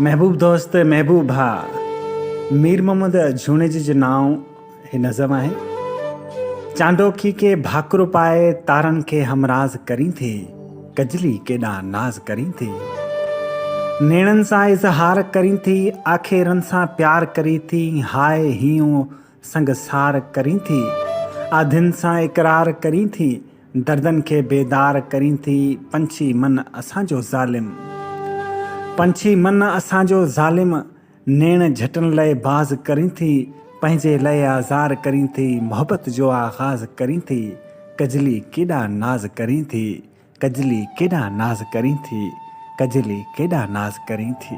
महबूब दोस्त महबूब भा मीर मोहम्मद जूनेजी जो नाव हे नज़म आहे। चांडोखी के भाकुर पाए तारन के हमराज करी थी, कजली केॾा नाज करी थी। नेणन सां इज़हार करी थी, आखेरन सां प्यार करी थी। हाय हियूं संगसार करी थी, आधिन सां इकरार करी थी। दर्दन के बेदार करी थी, पंछी मन असांजो ज़ालिम। पंछी मन असांजो ज़ालिम, नेण झटन लय बाज़ करी थी। पंहिंजे लय आज़ार करी थी, मोहब्बत जो आगाज़ करी थी। कजली केॾा नाज़ करी थी, कजली केॾा नाज़ करी थी, कजली केॾा नाज़ करी थी।